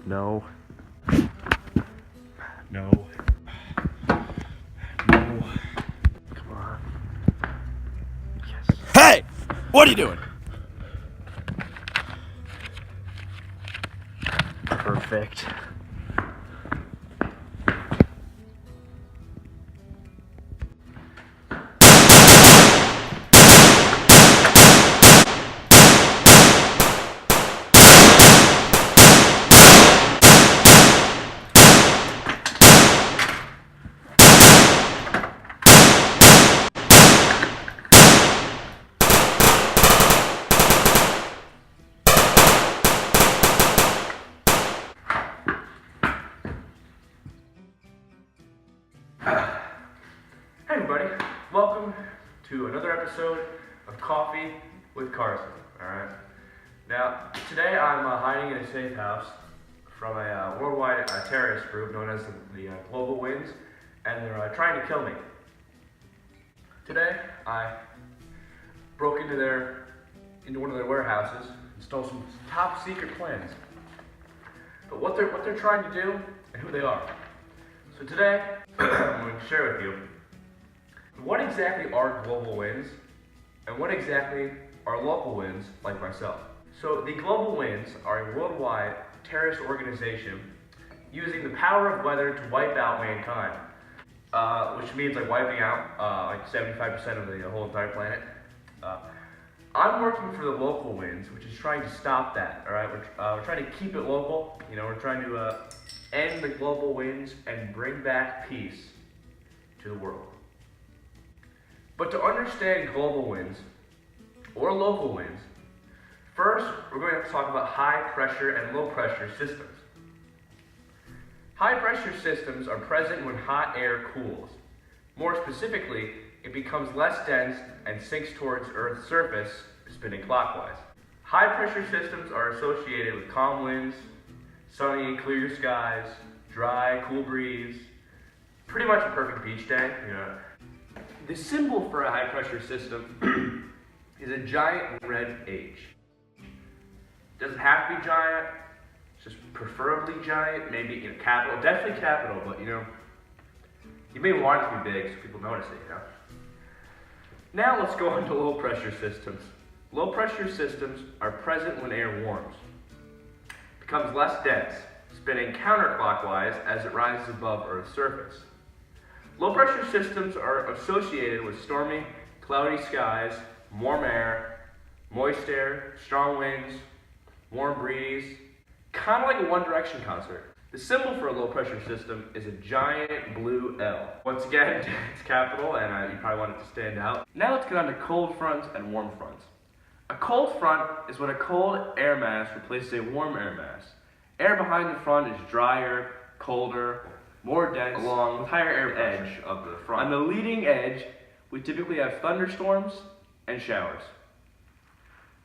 No. No. No. Come on. Yes. Hey! What are you doing? Perfect. Hey everybody, welcome to another episode of Coffee with Carson. Alright, now today I'm hiding in a safe house from a worldwide terrorist group known as the Global Winds, and they're trying to kill me. Today I broke into one of their warehouses and stole some top secret plans. But what they're trying to do and who they are. So today I'm going to share with you what exactly are global winds, and what exactly are local winds like myself. So the global winds are a worldwide terrorist organization using the power of weather to wipe out mankind, which means like wiping out like 75% of the whole entire planet. I'm working for the local winds, which is trying to stop that. All right, we're trying to keep it local. You know, we're trying to end the global winds and bring back peace to the world. But to understand global winds or local winds, first we're going to have to talk about high pressure and low pressure systems. High pressure systems are present when hot air cools. More specifically, it becomes less dense and sinks towards Earth's surface, spinning clockwise. High pressure systems are associated with calm winds, sunny and clear skies, dry, cool breeze, pretty much a perfect beach day, you know. The symbol for a high pressure system is a giant red H. It doesn't have to be giant, it's just preferably giant, maybe in capital, definitely capital, but you know, you may want it to be big so people notice it, you know. Now let's go on to low pressure systems. Low pressure systems are present when air warms. It becomes less dense, spinning counterclockwise as it rises above Earth's surface. Low pressure systems are associated with stormy, cloudy skies, warm air, moist air, strong winds, warm breeze, kind of like a One Direction concert. The symbol for a low pressure system is a giant blue L. Once again, it's capital, and you probably want it to stand out. Now let's get on to cold fronts and warm fronts. A cold front is when a cold air mass replaces a warm air mass. Air behind the front is drier, colder, more dense, along with higher air edge of the front. On the leading edge, we typically have thunderstorms and showers.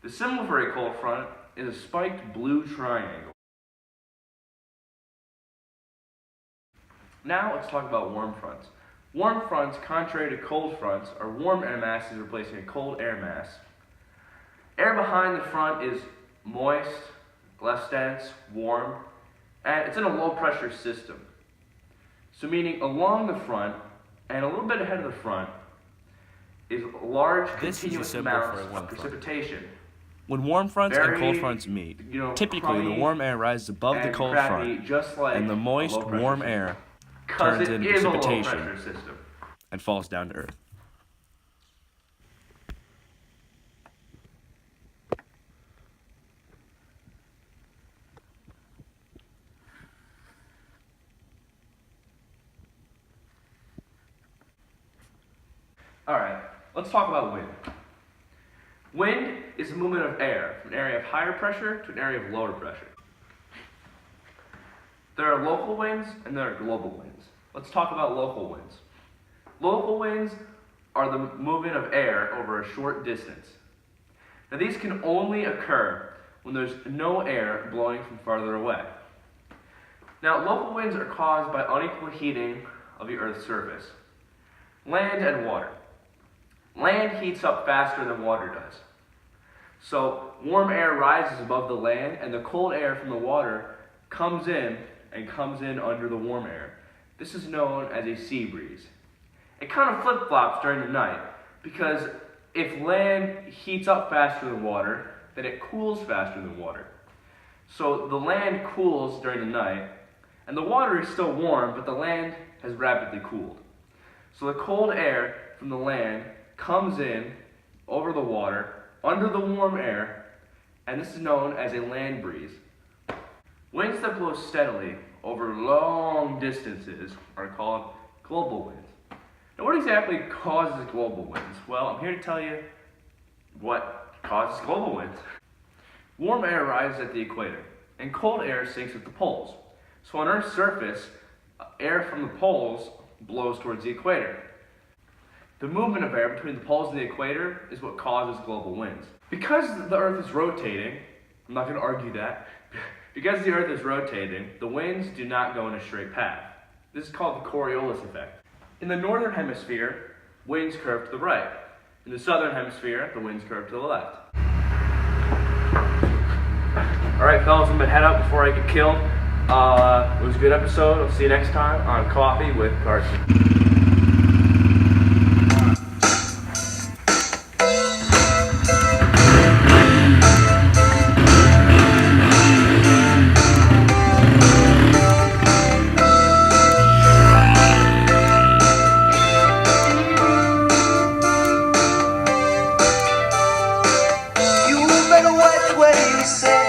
The symbol for a cold front is a spiked blue triangle. Now let's talk about warm fronts. Warm fronts, contrary to cold fronts, are warm air masses replacing a cold air mass. Air behind the front is moist, less dense, warm, and it's in a low pressure system. So meaning along the front and a little bit ahead of the front is large continuous amounts of precipitation. When warm fronts and cold fronts meet, typically the warm air rises above the cold front, and the moist, warm air turns into precipitation and falls down to Earth. Alright, let's talk about wind. Wind is the movement of air from an area of higher pressure to an area of lower pressure. There are local winds and there are global winds. Let's talk about local winds. Local winds are the movement of air over a short distance. Now these can only occur when there's no air blowing from farther away. Now local winds are caused by unequal heating of the Earth's surface. Land and water. Land heats up faster than water does. So warm air rises above the land and the cold air from the water comes in under the warm air. This is known as a sea breeze. It kind of flip-flops during the night because if land heats up faster than water, then it cools faster than water. So the land cools during the night, and the water is still warm, but the land has rapidly cooled. So the cold air from the land comes in over the water, under the warm air, and this is known as a land breeze. Winds that blow steadily over long distances are called global winds. Now, what exactly causes global winds? Well, I'm here to tell you what causes global winds. Warm air rises at the equator, and cold air sinks at the poles. So on Earth's surface, air from the poles blows towards the equator. The movement of air between the poles and the equator is what causes global winds. Because the Earth is rotating, I'm not going to argue that, because the Earth is rotating, the winds do not go in a straight path. This is called the Coriolis effect. In the northern hemisphere, winds curve to the right. In the southern hemisphere, the winds curve to the left. Alright fellas, I'm going to head out before I get killed. It was a good episode. I'll see you next time on Coffee with Carson. You better watch what you say.